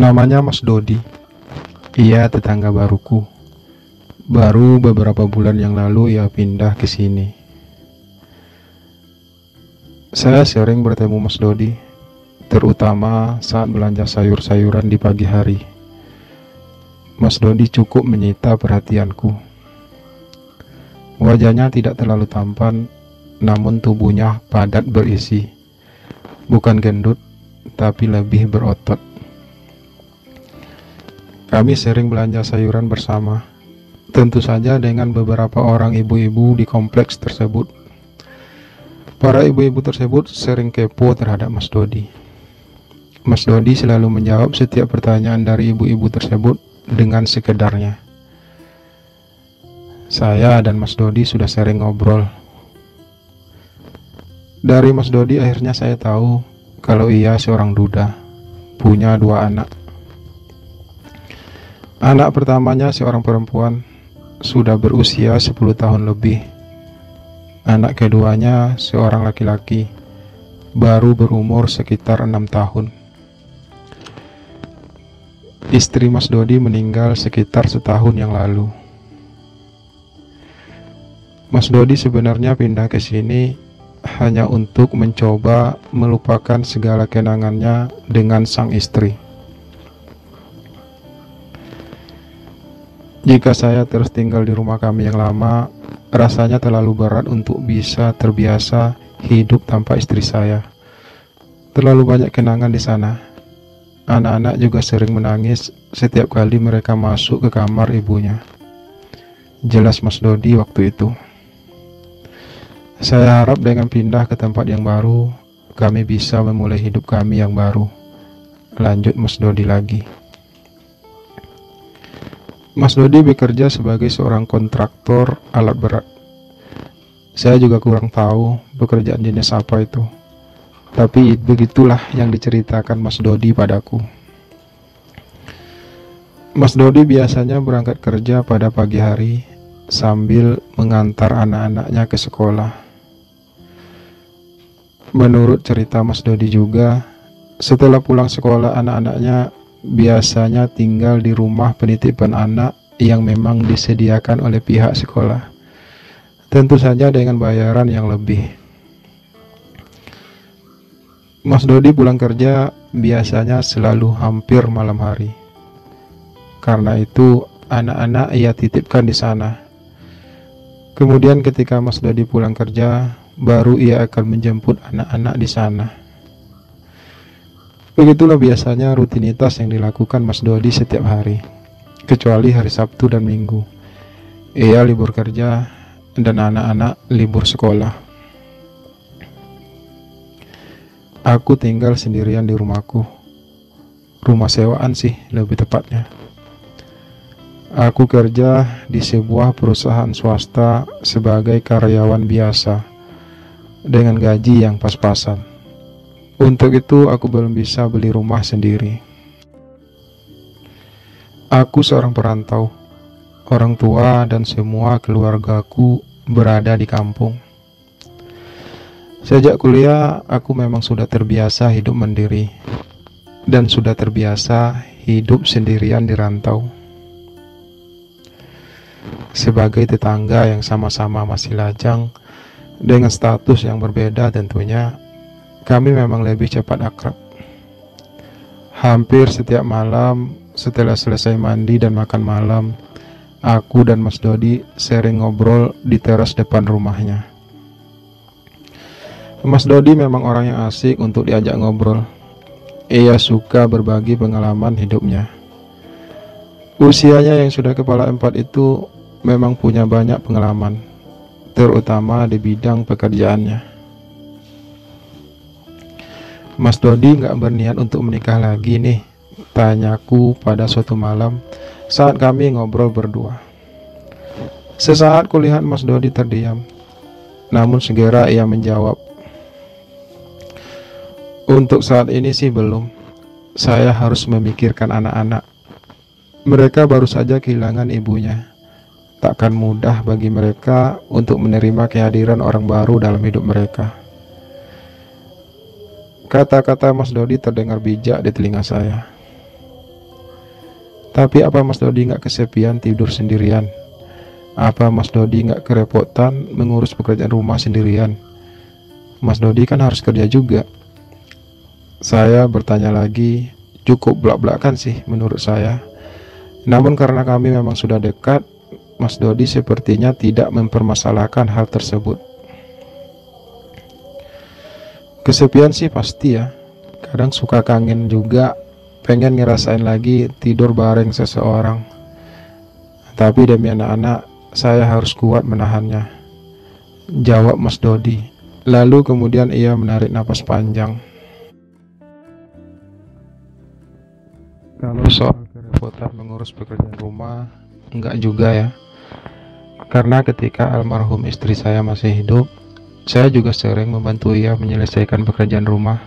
Namanya Mas Dodi. Ia tetangga baruku. Baru beberapa bulan yang lalu ia pindah ke sini. Saya sering bertemu Mas Dodi, terutama saat belanja sayur-sayuran di pagi hari. Mas Dodi cukup menyita perhatianku. Wajahnya tidak terlalu tampan, namun tubuhnya padat berisi. Bukan gendut, tapi lebih berotot. Kami sering belanja sayuran bersama, tentu saja dengan beberapa orang ibu-ibu di kompleks tersebut. Para ibu-ibu tersebut sering kepo terhadap Mas Dodi. Mas Dodi selalu menjawab setiap pertanyaan dari ibu-ibu tersebut dengan sekedarnya. Saya dan Mas Dodi sudah sering ngobrol. Dari Mas Dodi akhirnya saya tahu kalau ia seorang duda, punya 2 anak. Anak pertamanya seorang perempuan, sudah berusia 10 tahun lebih. Anak keduanya seorang laki-laki, baru berumur sekitar 6 tahun. Istri Mas Dodi meninggal sekitar setahun yang lalu. Mas Dodi sebenarnya pindah ke sini hanya untuk mencoba melupakan segala kenangannya dengan sang istri. Jika saya terus tinggal di rumah kami yang lama, rasanya terlalu berat untuk bisa terbiasa hidup tanpa istri saya. Terlalu banyak kenangan di sana. Anak-anak juga sering menangis setiap kali mereka masuk ke kamar ibunya. Jelas Mas Dodi waktu itu. Saya harap dengan pindah ke tempat yang baru, kami bisa memulai hidup kami yang baru. Lanjut Mas Dodi lagi. Mas Dodi bekerja sebagai seorang kontraktor alat berat. Saya juga kurang tahu pekerjaan jenis apa itu. Tapi begitulah yang diceritakan Mas Dodi padaku. Mas Dodi biasanya berangkat kerja pada pagi hari sambil mengantar anak-anaknya ke sekolah. Menurut cerita Mas Dodi juga, setelah pulang sekolah anak-anaknya biasanya tinggal di rumah penitipan anak yang memang disediakan oleh pihak sekolah, tentu saja dengan bayaran yang lebih. Mas Dodi pulang kerja biasanya selalu hampir malam hari. Karena itu anak-anak ia titipkan di sana. Kemudian ketika Mas Dodi pulang kerja, baru ia akan menjemput anak-anak di sana. Begitulah biasanya rutinitas yang dilakukan Mas Dodi setiap hari, kecuali hari Sabtu dan Minggu. Ia libur kerja dan anak-anak libur sekolah. Aku tinggal sendirian di rumahku. Rumah sewaan sih lebih tepatnya. Aku kerja di sebuah perusahaan swasta sebagai karyawan biasa dengan gaji yang pas-pasan. Untuk itu aku belum bisa beli rumah sendiri. Aku seorang perantau. Orang tua dan semua keluargaku berada di kampung. Sejak kuliah aku memang sudah terbiasa hidup mandiri dan sudah terbiasa hidup sendirian di rantau. Sebagai tetangga yang sama-sama masih lajang dengan status yang berbeda tentunya, kami memang lebih cepat akrab. Hampir setiap malam setelah selesai mandi dan makan malam, aku dan Mas Dodi sering ngobrol di teras depan rumahnya. Mas Dodi memang orang yang asik untuk diajak ngobrol. Ia suka berbagi pengalaman hidupnya. Usianya yang sudah kepala 4 itu memang punya banyak pengalaman, terutama di bidang pekerjaannya. Mas Dodi nggak berniat untuk menikah lagi nih, tanyaku pada suatu malam saat kami ngobrol berdua. Sesaat kulihat Mas Dodi terdiam, namun segera ia menjawab, "Untuk saat ini sih belum. Saya harus memikirkan anak-anak. Mereka baru saja kehilangan ibunya. Takkan mudah bagi mereka untuk menerima kehadiran orang baru dalam hidup mereka." Kata-kata Mas Dodi terdengar bijak di telinga saya. Tapi apa Mas Dodi nggak kesepian tidur sendirian? Apa Mas Dodi nggak kerepotan mengurus pekerjaan rumah sendirian? Mas Dodi kan harus kerja juga. Saya bertanya lagi, cukup belak-belakan sih menurut saya. Namun karena kami memang sudah dekat, Mas Dodi sepertinya tidak mempermasalahkan hal tersebut. Kesepian sih pasti ya. Kadang suka kangen juga, pengen ngerasain lagi tidur bareng seseorang. Tapi demi anak-anak, saya harus kuat menahannya, jawab Mas Dodi. Lalu kemudian ia menarik napas panjang. Kalau soal kerepotan mengurus pekerjaan rumah, enggak juga ya. Karena ketika almarhum istri saya masih hidup, saya juga sering membantu ia menyelesaikan pekerjaan rumah.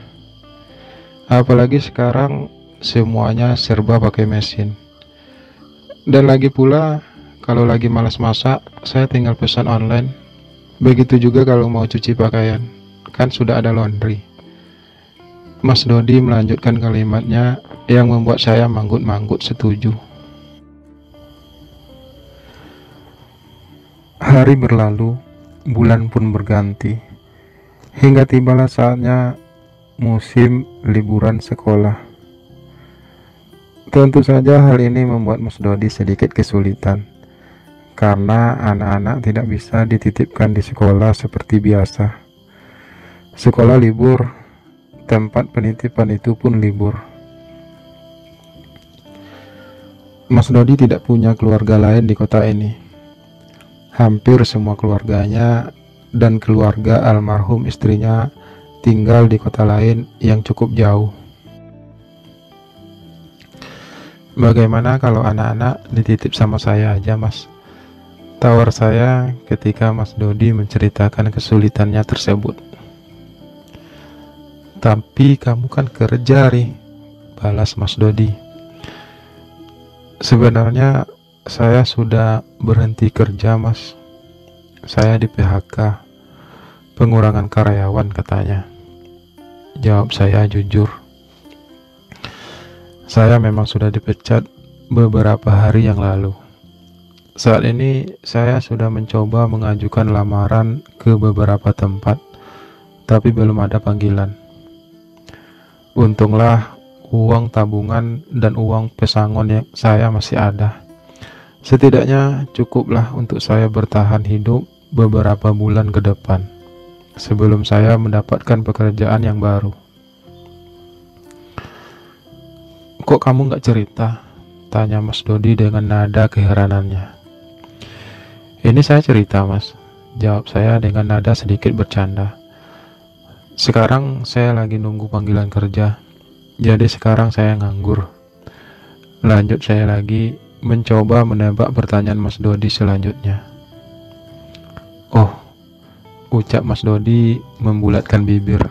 Apalagi sekarang semuanya serba pakai mesin. Dan lagi pula, kalau lagi malas masak, saya tinggal pesan online. Begitu juga kalau mau cuci pakaian, kan sudah ada laundry. Mas Dodi melanjutkan kalimatnya yang membuat saya manggut-manggut setuju. Hari berlalu, bulan pun berganti, hingga tibalah saatnya musim liburan sekolah. Tentu saja hal ini membuat Mas Dodi sedikit kesulitan, karena anak-anak tidak bisa dititipkan di sekolah seperti biasa. Sekolah libur, tempat penitipan itu pun libur. Mas Dodi tidak punya keluarga lain di kota ini. Hampir semua keluarganya dan keluarga almarhum istrinya tinggal di kota lain yang cukup jauh. Bagaimana kalau anak-anak dititip sama saya aja, Mas? Tawar saya ketika Mas Dodi menceritakan kesulitannya tersebut. Tapi kamu kan kerja, Ri, balas Mas Dodi. Sebenarnya saya sudah berhenti kerja, Mas. Saya di PHK, pengurangan karyawan katanya. Jawab saya jujur. Saya memang sudah dipecat beberapa hari yang lalu. Saat ini saya sudah mencoba mengajukan lamaran ke beberapa tempat, tapi belum ada panggilan. Untunglah uang tabungan dan uang pesangon yang saya masih ada. Setidaknya cukuplah untuk saya bertahan hidup beberapa bulan ke depan, sebelum saya mendapatkan pekerjaan yang baru. Kok kamu nggak cerita? Tanya Mas Dodi dengan nada keheranannya. Ini saya cerita, Mas, jawab saya dengan nada sedikit bercanda. Sekarang saya lagi nunggu panggilan kerja, jadi sekarang saya nganggur. Lanjut saya lagi mencoba menebak pertanyaan Mas Dodi selanjutnya. Oh, ucap Mas Dodi membulatkan bibir.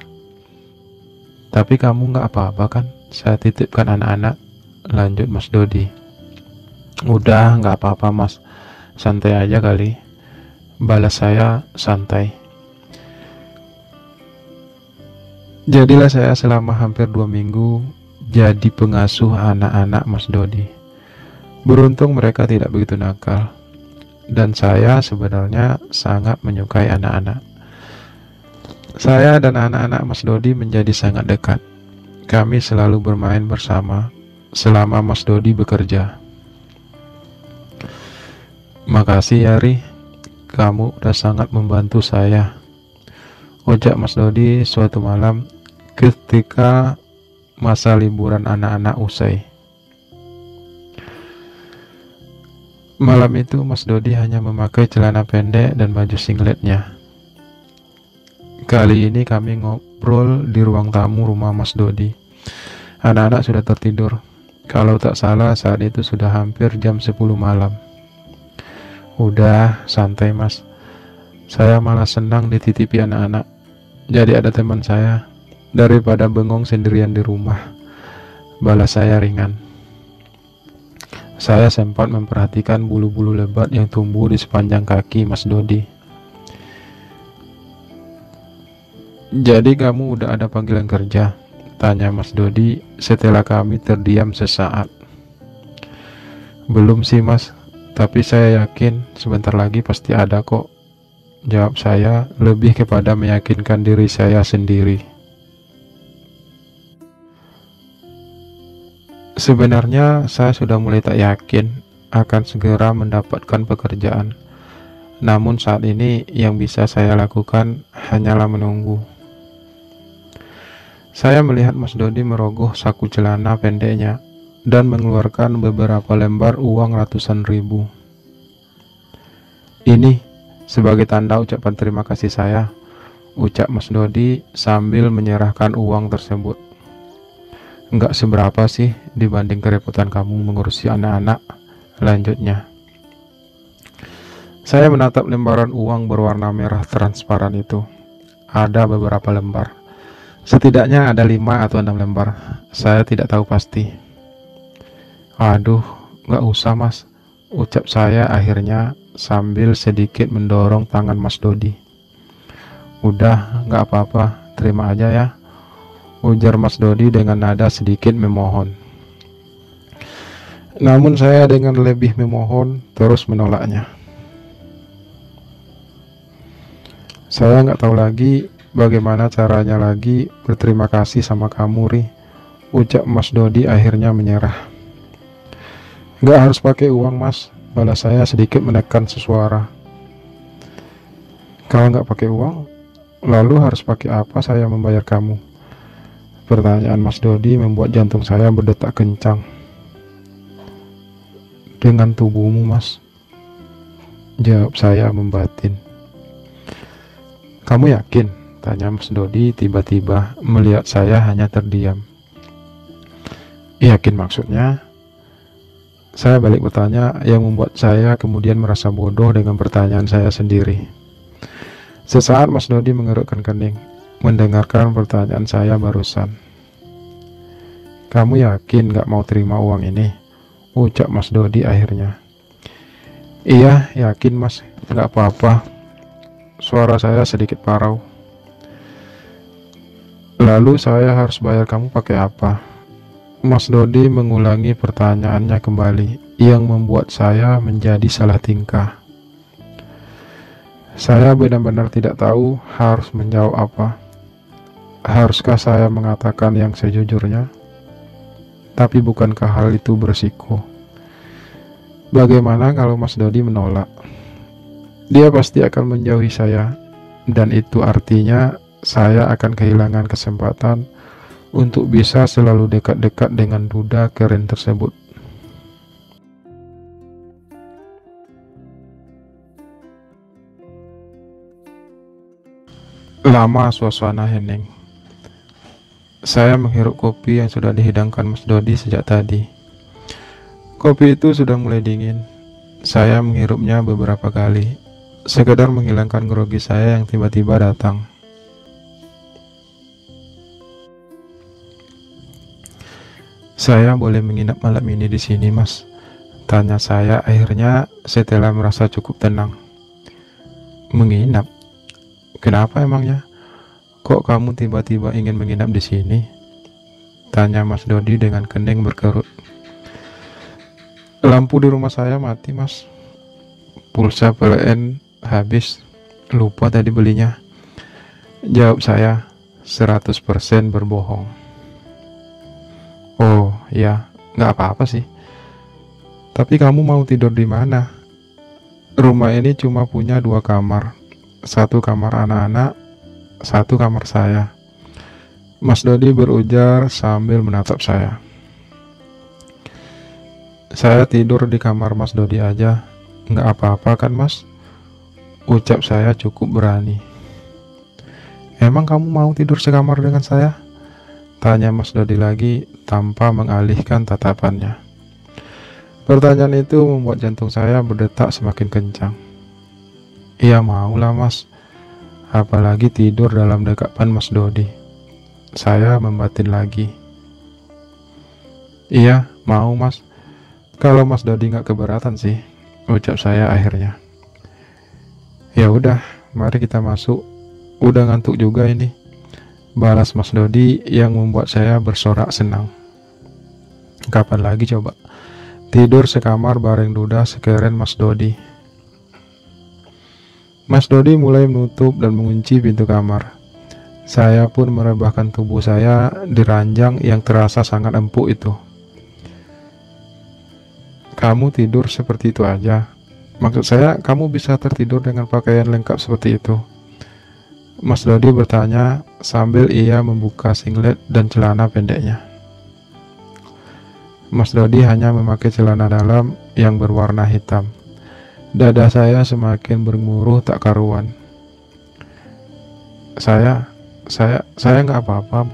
Tapi kamu nggak apa-apa kan? Saya titipkan anak-anak, lanjut Mas Dodi. Udah, nggak apa-apa, Mas. Santai aja kali. Balas saya santai. Jadilah saya selama hampir 2 minggu jadi pengasuh anak-anak Mas Dodi. Beruntung mereka tidak begitu nakal, dan saya sebenarnya sangat menyukai anak-anak. Saya dan anak-anak Mas Dodi menjadi sangat dekat. Kami selalu bermain bersama selama Mas Dodi bekerja. Makasih ya, Ri, kamu udah sangat membantu saya, ucap Mas Dodi suatu malam ketika masa liburan anak-anak usai. Malam itu Mas Dodi hanya memakai celana pendek dan baju singletnya. Kali ini kami ngobrol di ruang tamu rumah Mas Dodi. Anak-anak sudah tertidur. Kalau tak salah saat itu sudah hampir jam 10 malam. Udah, santai, Mas. Saya malah senang dititipi anak-anak. Jadi ada teman saya, daripada bengong sendirian di rumah, balas saya ringan. Saya sempat memperhatikan bulu-bulu lebat yang tumbuh di sepanjang kaki Mas Dodi. Jadi kamu udah ada panggilan kerja? Tanya Mas Dodi setelah kami terdiam sesaat. Belum sih mas, tapi saya yakin sebentar lagi pasti ada kok. Jawab saya lebih kepada meyakinkan diri saya sendiri. Sebenarnya saya sudah mulai tak yakin akan segera mendapatkan pekerjaan. Namun saat ini yang bisa saya lakukan hanyalah menunggu. Saya melihat Mas Dodi merogoh saku celana pendeknya dan mengeluarkan beberapa lembar uang ratusan ribu. Ini sebagai tanda ucapan terima kasih saya, ucap Mas Dodi sambil menyerahkan uang tersebut. Enggak seberapa sih dibanding kerepotan kamu mengurusi anak-anak, lanjutnya. Saya menatap lembaran uang berwarna merah transparan itu. Ada beberapa lembar. Setidaknya ada 5 atau 6 lembar. Saya tidak tahu pasti. Aduh, nggak usah mas, ucap saya akhirnya sambil sedikit mendorong tangan Mas Dodi. Udah, nggak apa-apa, terima aja ya, ujar Mas Dodi dengan nada sedikit memohon. Namun saya dengan lebih memohon terus menolaknya. Saya nggak tahu lagi bagaimana caranya lagi berterima kasih sama kamu, Ri, ucap Mas Dodi akhirnya menyerah. Nggak harus pakai uang mas, balas saya sedikit menekan sesuara. Kalau nggak pakai uang, lalu harus pakai apa saya membayar kamu? Pertanyaan Mas Dodi membuat jantung saya berdetak kencang. Dengan tubuhmu mas, jawab saya membatin. Kamu yakin? Tanya Mas Dodi tiba-tiba melihat saya hanya terdiam. Yakin maksudnya? Saya balik bertanya yang membuat saya kemudian merasa bodoh dengan pertanyaan saya sendiri. Sesaat Mas Dodi mengerutkan kening, mendengarkan pertanyaan saya barusan. Kamu yakin gak mau terima uang ini? Ucap Mas Dodi akhirnya. Iya, yakin mas, gak apa-apa. Suara saya sedikit parau. Lalu saya harus bayar kamu pakai apa? Mas Dodi mengulangi pertanyaannya kembali yang membuat saya menjadi salah tingkah. Saya benar-benar tidak tahu harus menjawab apa. Haruskah saya mengatakan yang sejujurnya? Tapi bukankah hal itu berisiko? Bagaimana kalau Mas Dodi menolak? Dia pasti akan menjauhi saya, dan itu artinya saya akan kehilangan kesempatan untuk bisa selalu dekat-dekat dengan duda keren tersebut. Lama suasana hening. Saya menghirup kopi yang sudah dihidangkan Mas Dodi sejak tadi. Kopi itu sudah mulai dingin. Saya menghirupnya beberapa kali, sekedar menghilangkan grogi saya yang tiba-tiba datang. Saya boleh menginap malam ini di sini, Mas? Tanya saya akhirnya setelah merasa cukup tenang. Menginap? Kenapa emangnya? Kok kamu tiba-tiba ingin menginap di sini? Tanya Mas Dodi dengan kening berkerut. Lampu di rumah saya mati, Mas. Pulsa PLN habis. Lupa tadi belinya. Jawab saya 100% berbohong. Oh ya, nggak apa-apa sih. Tapi kamu mau tidur di mana? Rumah ini cuma punya 2 kamar. 1 kamar anak-anak, 1 kamar saya. Mas Dodi berujar sambil menatap saya. Saya tidur di kamar Mas Dodi aja. Nggak apa-apa kan mas? Ucap saya cukup berani. Emang kamu mau tidur sekamar dengan saya? Tanya Mas Dodi lagi tanpa mengalihkan tatapannya. Pertanyaan itu membuat jantung saya berdetak semakin kencang. Iya maulah mas, apalagi tidur dalam dekapan Mas Dodi. Saya membatin lagi. Iya mau mas, kalau Mas Dodi nggak keberatan sih, ucap saya akhirnya. Ya udah, mari kita masuk. Udah ngantuk juga ini, balas Mas Dodi yang membuat saya bersorak senang. Kapan lagi coba? Tidur sekamar bareng duda sekeren Mas Dodi. Mas Dodi mulai menutup dan mengunci pintu kamar. Saya pun merebahkan tubuh saya di ranjang yang terasa sangat empuk itu. Kamu tidur seperti itu aja? Maksud saya, kamu bisa tertidur dengan pakaian lengkap seperti itu? Mas Dodi bertanya sambil ia membuka singlet dan celana pendeknya. Mas Dodi hanya memakai celana dalam yang berwarna hitam. Dada saya semakin bergemuruh tak karuan. Saya nggak apa-apa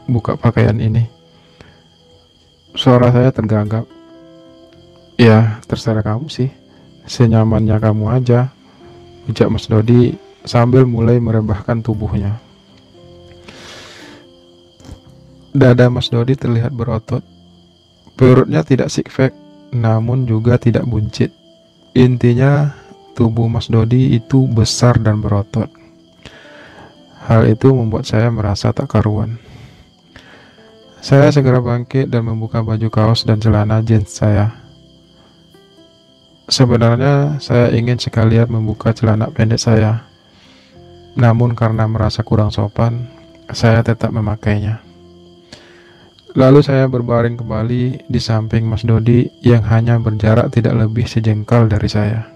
buka pakaian ini. Suara saya tergagap. Ya, terserah kamu sih. Senyamannya kamu aja, ucap Mas Dodi sambil mulai merebahkan tubuhnya. Dada Mas Dodi terlihat berotot. Perutnya tidak six-pack, namun juga tidak buncit. Intinya, tubuh Mas Dodi itu besar dan berotot. Hal itu membuat saya merasa tak karuan. Saya segera bangkit dan membuka baju kaos dan celana jeans saya. Sebenarnya saya ingin sekalian membuka celana pendek saya. Namun karena merasa kurang sopan, saya tetap memakainya. Lalu saya berbaring kembali di samping Mas Dodi yang hanya berjarak tidak lebih sejengkal dari saya.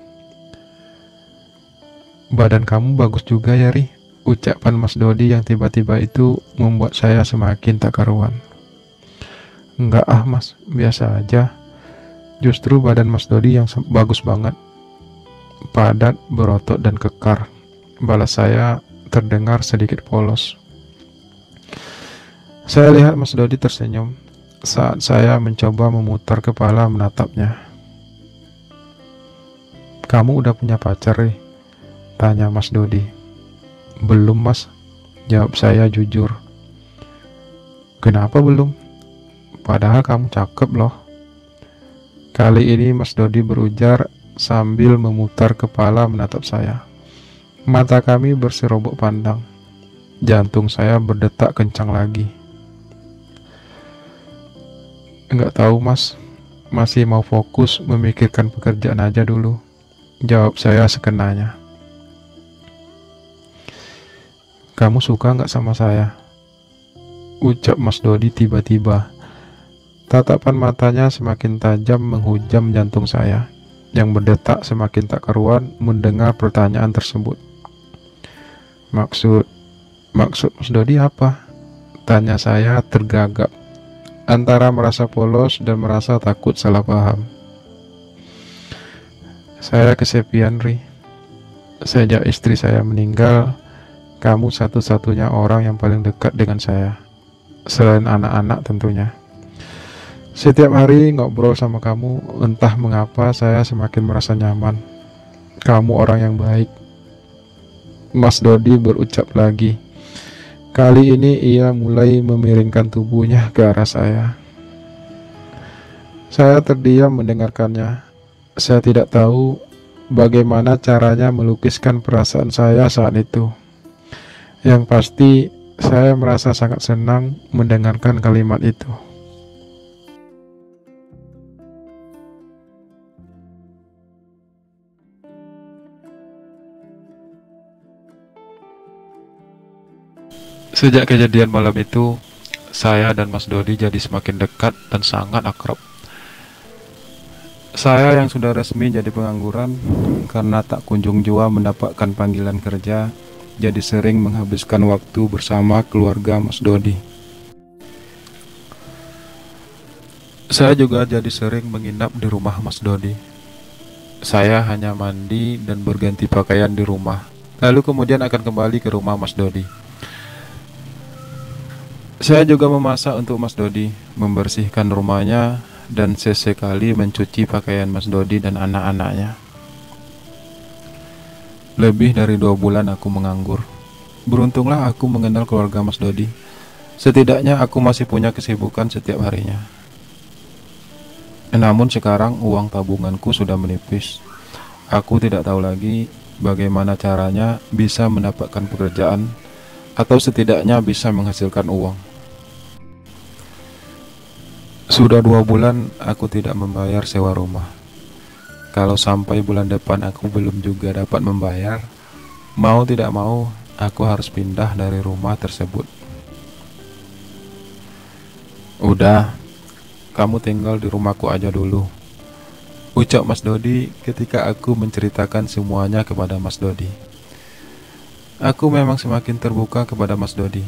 Badan kamu bagus juga ya, Ri, ucapan Mas Dodi yang tiba-tiba itu membuat saya semakin tak karuan. Enggak ah Mas, biasa aja. Justru badan Mas Dodi yang bagus banget. Padat, berotot dan kekar. Balas saya terdengar sedikit polos. Saya lihat Mas Dodi tersenyum saat saya mencoba memutar kepala menatapnya. Kamu udah punya pacar, Ri? Tanya Mas Dodi. Belum Mas, jawab saya jujur. Kenapa belum? Padahal kamu cakep loh. Kali ini Mas Dodi berujar sambil memutar kepala menatap saya. Mata kami berserobok pandang. Jantung saya berdetak kencang lagi. Enggak tahu Mas, masih mau fokus memikirkan pekerjaan aja dulu, jawab saya sekenanya. Kamu suka nggak sama saya? Ucap Mas Dodi tiba-tiba. Tatapan matanya semakin tajam menghujam jantung saya, yang berdetak semakin tak karuan mendengar pertanyaan tersebut. Maksud Mas Dodi apa? Tanya saya tergagap, antara merasa polos dan merasa takut salah paham. Saya kesepian, Ri. Sejak istri saya meninggal, kamu satu-satunya orang yang paling dekat dengan saya, selain anak-anak tentunya. Setiap hari ngobrol sama kamu, entah mengapa saya semakin merasa nyaman. Kamu orang yang baik. Mas Dodi berucap lagi. Kali ini ia mulai memiringkan tubuhnya ke arah saya. Saya terdiam mendengarkannya. Saya tidak tahu bagaimana caranya melukiskan perasaan saya saat itu. Yang pasti, saya merasa sangat senang mendengarkan kalimat itu. Sejak kejadian malam itu, saya dan Mas Dodi jadi semakin dekat dan sangat akrab. Saya yang sudah resmi jadi pengangguran karena tak kunjung jua mendapatkan panggilan kerja, jadi sering menghabiskan waktu bersama keluarga Mas Dodi. Saya juga jadi sering menginap di rumah Mas Dodi. Saya hanya mandi dan berganti pakaian di rumah, lalu kemudian akan kembali ke rumah Mas Dodi. Saya juga memasak untuk Mas Dodi, membersihkan rumahnya, dan sesekali mencuci pakaian Mas Dodi dan anak-anaknya. Lebih dari 2 bulan aku menganggur. Beruntunglah aku mengenal keluarga Mas Dodi. Setidaknya aku masih punya kesibukan setiap harinya. Namun sekarang uang tabunganku sudah menipis. Aku tidak tahu lagi bagaimana caranya bisa mendapatkan pekerjaan, atau setidaknya bisa menghasilkan uang. Sudah 2 bulan aku tidak membayar sewa rumah. Kalau sampai bulan depan aku belum juga dapat membayar, mau tidak mau aku harus pindah dari rumah tersebut. Udah, kamu tinggal di rumahku aja dulu, ucap Mas Dodi ketika aku menceritakan semuanya kepada Mas Dodi. Aku memang semakin terbuka kepada Mas Dodi.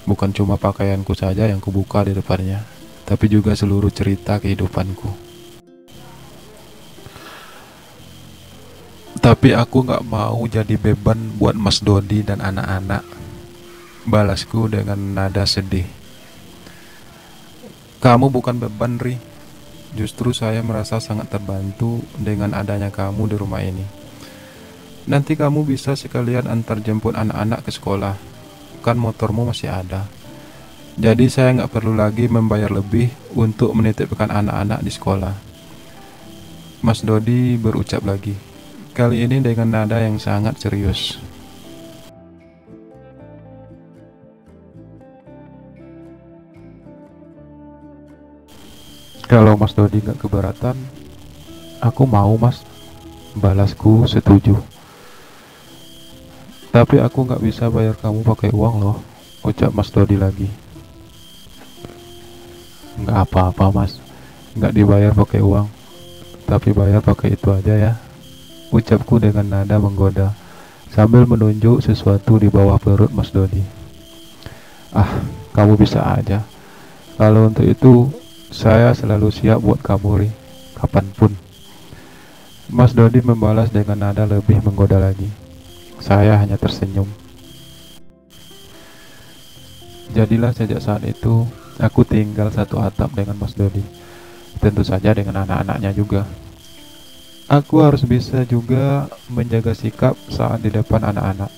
Bukan cuma pakaianku saja yang kubuka di depannya, tapi juga seluruh cerita kehidupanku. Tapi aku gak mau jadi beban buat Mas Dodi dan anak-anak, balasku dengan nada sedih. Kamu bukan beban, Ri. Justru saya merasa sangat terbantu dengan adanya kamu di rumah ini. Nanti kamu bisa sekalian antar jemput anak-anak ke sekolah. Kan motormu masih ada. Jadi saya nggak perlu lagi membayar lebih untuk menitipkan anak-anak di sekolah. Mas Dodi berucap lagi, kali ini dengan nada yang sangat serius. Kalau Mas Dodi nggak keberatan, aku mau, Mas. Balasku setuju. Tapi aku nggak bisa bayar kamu pakai uang loh, ucap Mas Dodi lagi. Nggak apa-apa, Mas. Nggak dibayar pakai uang, tapi bayar pakai itu aja ya, ucapku dengan nada menggoda sambil menunjuk sesuatu di bawah perut Mas Dodi. Ah, kamu bisa aja. Kalau untuk itu, saya selalu siap buat kamu, Ri, kapanpun. Mas Dodi membalas dengan nada lebih menggoda lagi. Saya hanya tersenyum. Jadilah sejak saat itu, aku tinggal satu atap dengan Mas Dodi. Tentu saja dengan anak-anaknya juga. Aku harus bisa juga menjaga sikap saat di depan anak-anak.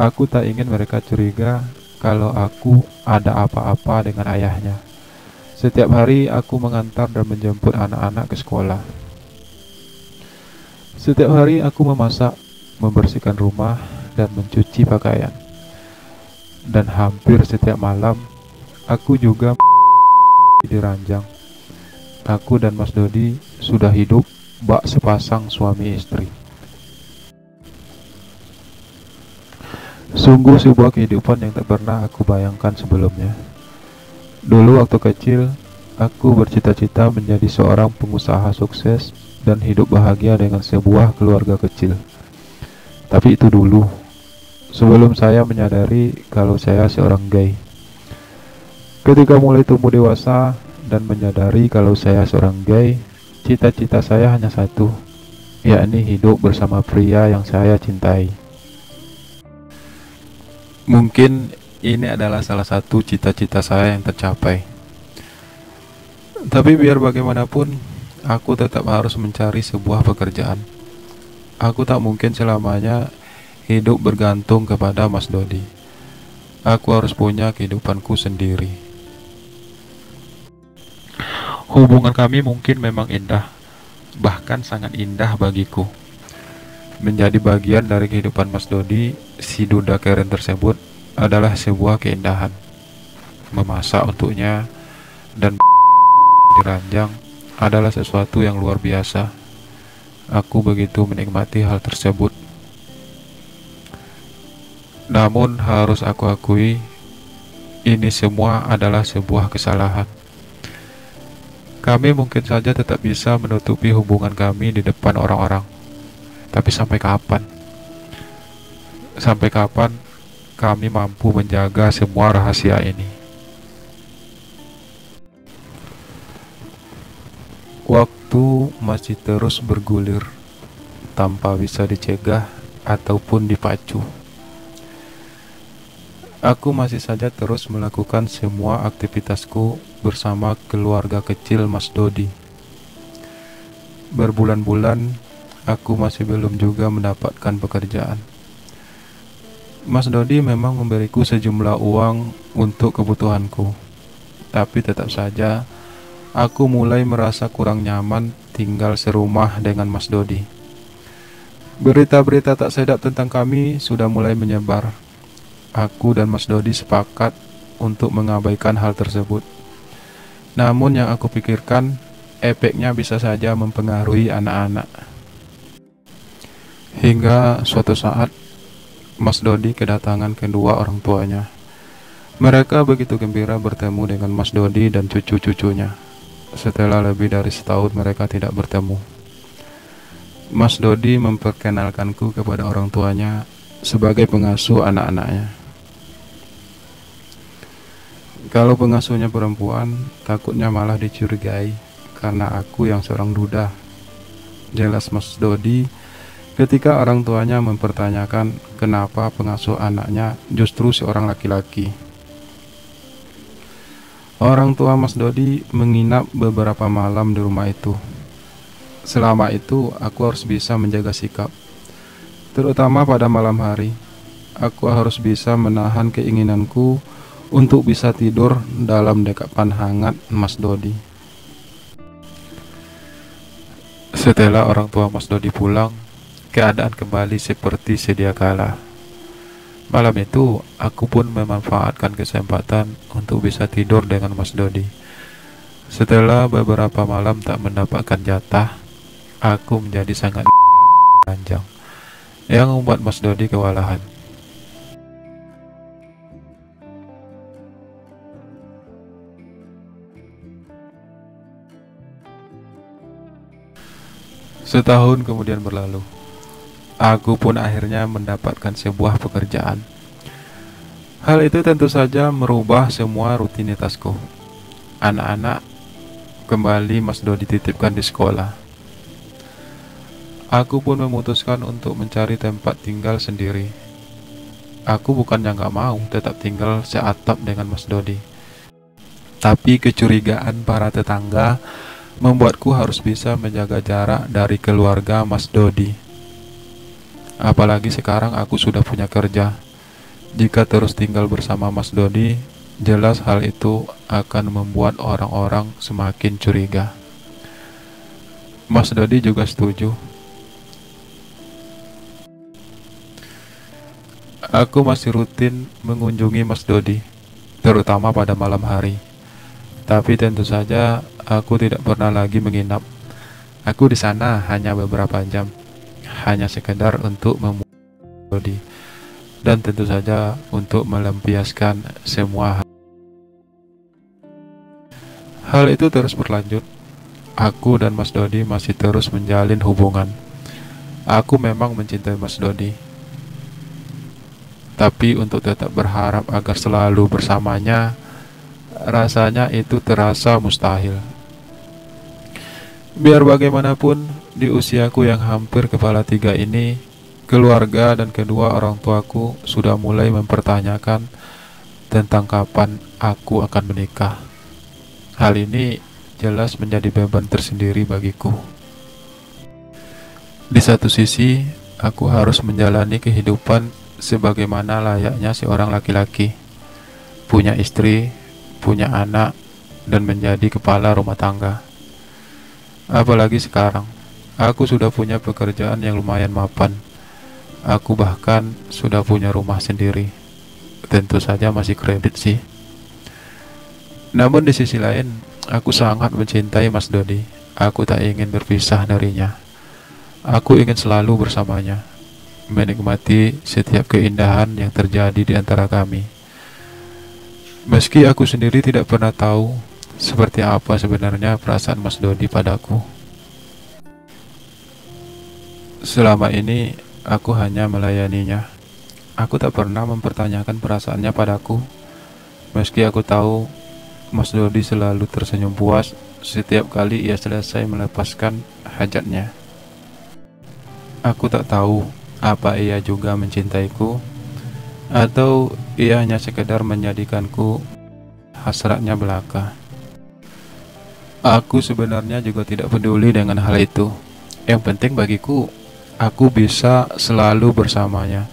Aku tak ingin mereka curiga kalau aku ada apa-apa dengan ayahnya. Setiap hari aku mengantar dan menjemput anak-anak ke sekolah. Setiap hari aku memasak, membersihkan rumah, dan mencuci pakaian. Dan hampir setiap malam, aku juga diranjang. Aku dan Mas Dodi sudah hidup bak sepasang suami istri. Sungguh sebuah kehidupan yang tak pernah aku bayangkan sebelumnya. Dulu waktu kecil, aku bercita-cita menjadi seorang pengusaha sukses dan hidup bahagia dengan sebuah keluarga kecil. Tapi itu dulu, sebelum saya menyadari kalau saya seorang gay. Ketika mulai tumbuh dewasa dan menyadari kalau saya seorang gay, cita-cita saya hanya satu, yakni hidup bersama pria yang saya cintai. Mungkin ini adalah salah satu cita-cita saya yang tercapai. Tapi biar bagaimanapun, aku tetap harus mencari sebuah pekerjaan. Aku tak mungkin selamanya hidup bergantung kepada Mas Dodi. Aku harus punya kehidupanku sendiri. Hubungan kami mungkin memang indah, bahkan sangat indah bagiku. Menjadi bagian dari kehidupan Mas Dodi, si duda keren tersebut, adalah sebuah keindahan. Memasak untuknya dan diranjang adalah sesuatu yang luar biasa. Aku begitu menikmati hal tersebut. Namun harus aku akui, ini semua adalah sebuah kesalahan. Kami mungkin saja tetap bisa menutupi hubungan kami di depan orang-orang. Tapi sampai kapan? Sampai kapan kami mampu menjaga semua rahasia ini? Waktu masih terus bergulir tanpa bisa dicegah ataupun dipacu. Aku masih saja terus melakukan semua aktivitasku bersama keluarga kecil Mas Dodi. Berbulan-bulan aku masih belum juga mendapatkan pekerjaan. Mas Dodi memang memberiku sejumlah uang untuk kebutuhanku, tapi tetap saja aku mulai merasa kurang nyaman tinggal serumah dengan Mas Dodi. Berita-berita tak sedap tentang kami sudah mulai menyebar. Aku dan Mas Dodi sepakat untuk mengabaikan hal tersebut. Namun yang aku pikirkan, efeknya bisa saja mempengaruhi anak-anak. Hingga suatu saat, Mas Dodi kedatangan kedua orang tuanya. Mereka begitu gembira bertemu dengan Mas Dodi dan cucu-cucunya. Setelah lebih dari setahun mereka tidak bertemu. Mas Dodi memperkenalkanku kepada orang tuanya sebagai pengasuh anak-anaknya. Kalau pengasuhnya perempuan, takutnya malah dicurigai karena aku yang seorang duda. Jelas Mas Dodi ketika orang tuanya mempertanyakan kenapa pengasuh anaknya justru seorang laki-laki. Orang tua Mas Dodi menginap beberapa malam di rumah itu. Selama itu aku harus bisa menjaga sikap, terutama pada malam hari. Aku harus bisa menahan keinginanku untuk bisa tidur dalam dekapan hangat Mas Dodi. Setelah orang tua Mas Dodi pulang, keadaan kembali seperti sedia kala. Malam itu, aku pun memanfaatkan kesempatan untuk bisa tidur dengan Mas Dodi. Setelah beberapa malam tak mendapatkan jatah, aku menjadi sangat ranjang, yang membuat Mas Dodi kewalahan. Setahun kemudian berlalu. Aku pun akhirnya mendapatkan sebuah pekerjaan. Hal itu tentu saja merubah semua rutinitasku. Anak-anak kembali Mas Dodi titipkan di sekolah. Aku pun memutuskan untuk mencari tempat tinggal sendiri. Aku bukannya gak mau tetap tinggal seatap dengan Mas Dodi, tapi kecurigaan para tetangga membuatku harus bisa menjaga jarak dari keluarga Mas Dodi. Apalagi sekarang aku sudah punya kerja. Jika terus tinggal bersama Mas Dodi, jelas hal itu akan membuat orang-orang semakin curiga. Mas Dodi juga setuju. Aku masih rutin mengunjungi Mas Dodi, terutama pada malam hari. Tapi tentu saja aku tidak pernah lagi menginap. Aku di sana hanya beberapa jam, hanya sekedar untuk Dodi, dan tentu saja untuk melampiaskan semua hal. Hal itu terus berlanjut. Aku dan Mas Dodi masih terus menjalin hubungan. Aku memang mencintai Mas Dodi, tapi untuk tetap berharap agar selalu bersamanya, rasanya itu terasa mustahil. Biar bagaimanapun, di usiaku yang hampir kepala tiga ini, keluarga dan kedua orang tuaku sudah mulai mempertanyakan tentang kapan aku akan menikah. Hal ini jelas menjadi beban tersendiri bagiku. Di satu sisi, aku harus menjalani kehidupan sebagaimana layaknya seorang laki-laki, punya istri, punya anak, dan menjadi kepala rumah tangga. Apalagi sekarang, aku sudah punya pekerjaan yang lumayan mapan. Aku bahkan sudah punya rumah sendiri. Tentu saja masih kredit sih. Namun di sisi lain, aku sangat mencintai Mas Dodi. Aku tak ingin berpisah darinya. Aku ingin selalu bersamanya, menikmati setiap keindahan yang terjadi di antara kami. Meski aku sendiri tidak pernah tahu seperti apa sebenarnya perasaan Mas Dodi padaku. Selama ini aku hanya melayaninya. Aku tak pernah mempertanyakan perasaannya padaku. Meski aku tahu Mas Dodi selalu tersenyum puas setiap kali ia selesai melepaskan hajatnya. Aku tak tahu apa ia juga mencintaiku, atau ia hanya sekedar menjadikanku hasratnya belaka. Aku sebenarnya juga tidak peduli dengan hal itu. Yang penting bagiku, aku bisa selalu bersamanya.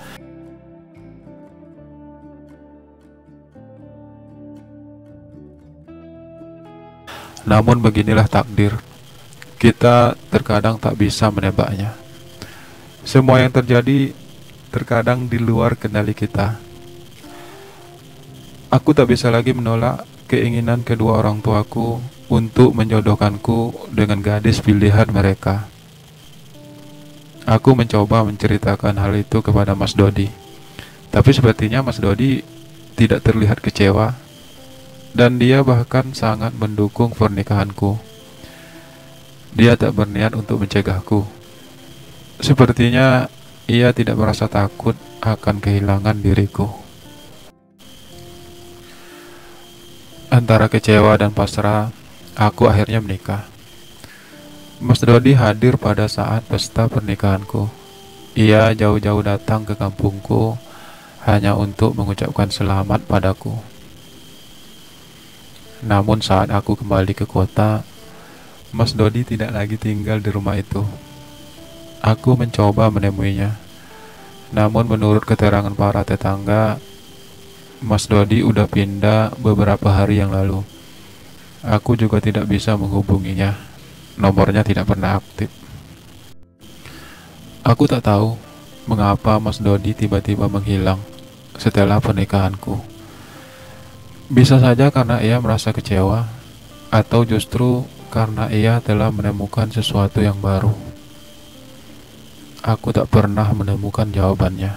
Namun beginilah takdir. Kita terkadang tak bisa menebaknya. Semua yang terjadi terkadang di luar kendali kita. Aku tak bisa lagi menolak keinginan kedua orang tuaku untuk menjodohkanku dengan gadis pilihan mereka. Aku mencoba menceritakan hal itu kepada Mas Dodi, tapi sepertinya Mas Dodi tidak terlihat kecewa, dan dia bahkan sangat mendukung pernikahanku. Dia tak berniat untuk mencegahku. Sepertinya ia tidak merasa takut akan kehilangan diriku. Antara kecewa dan pasrah, aku akhirnya menikah. Mas Dodi hadir pada saat pesta pernikahanku. Ia jauh-jauh datang ke kampungku hanya untuk mengucapkan selamat padaku. Namun saat aku kembali ke kota, Mas Dodi tidak lagi tinggal di rumah itu. Aku mencoba menemuinya, namun menurut keterangan para tetangga, Mas Dodi udah pindah beberapa hari yang lalu. Aku juga tidak bisa menghubunginya. Nomornya tidak pernah aktif. Aku tak tahu mengapa Mas Dodi tiba-tiba menghilang setelah pernikahanku. Bisa saja karena ia merasa kecewa, atau justru karena ia telah menemukan sesuatu yang baru. Aku tak pernah menemukan jawabannya.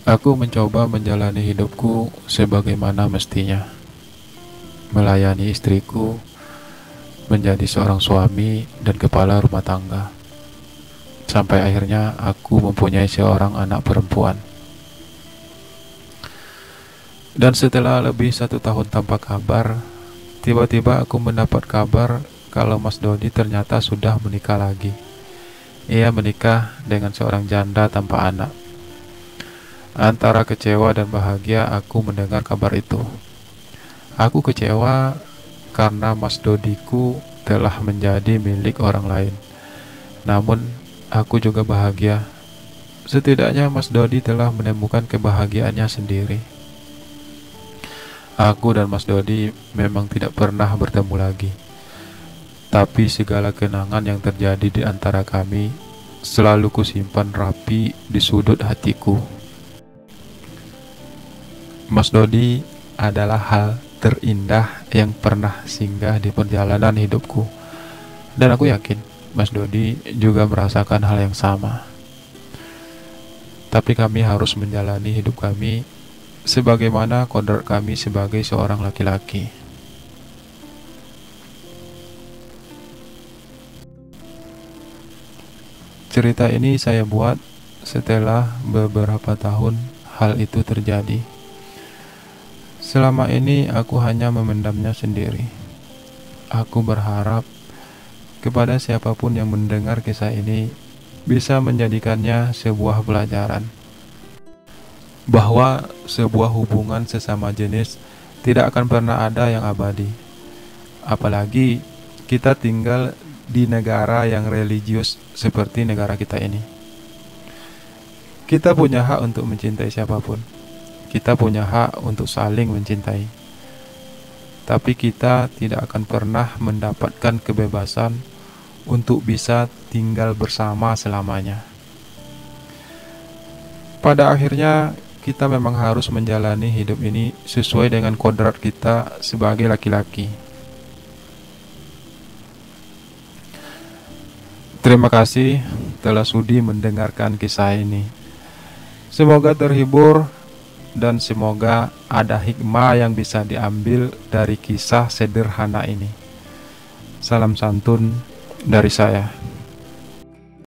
Aku mencoba menjalani hidupku sebagaimana mestinya, melayani istriku, menjadi seorang suami dan kepala rumah tangga, sampai akhirnya aku mempunyai seorang anak perempuan. Dan setelah lebih 1 tahun tanpa kabar, tiba-tiba aku mendapat kabar kalau Mas Dodi ternyata sudah menikah lagi. Ia menikah dengan seorang janda tanpa anak. Antara kecewa dan bahagia aku mendengar kabar itu. Aku kecewa karena Mas Dodiku telah menjadi milik orang lain. Namun aku juga bahagia. Setidaknya Mas Dodi telah menemukan kebahagiaannya sendiri. Aku dan Mas Dodi memang tidak pernah bertemu lagi, tapi segala kenangan yang terjadi di antara kami selalu kusimpan rapi di sudut hatiku. Mas Dodi adalah hal terindah yang pernah singgah di perjalanan hidupku, dan aku yakin Mas Dodi juga merasakan hal yang sama. Tapi kami harus menjalani hidup kami sebagaimana kodrat kami sebagai seorang laki-laki. Cerita ini saya buat setelah beberapa tahun hal itu terjadi. Selama ini aku hanya memendamnya sendiri. Aku berharap kepada siapapun yang mendengar kisah ini bisa menjadikannya sebuah pelajaran, bahwa sebuah hubungan sesama jenis tidak akan pernah ada yang abadi. Apalagi kita tinggal di negara yang religius seperti negara kita ini. Kita punya hak untuk mencintai siapapun. Kita punya hak untuk saling mencintai. Tapi kita tidak akan pernah mendapatkan kebebasan untuk bisa tinggal bersama selamanya. Pada akhirnya kita memang harus menjalani hidup ini sesuai dengan kodrat kita sebagai laki-laki. Terima kasih telah sudi mendengarkan kisah ini. Semoga terhibur dan semoga ada hikmah yang bisa diambil dari kisah sederhana ini. Salam santun dari saya.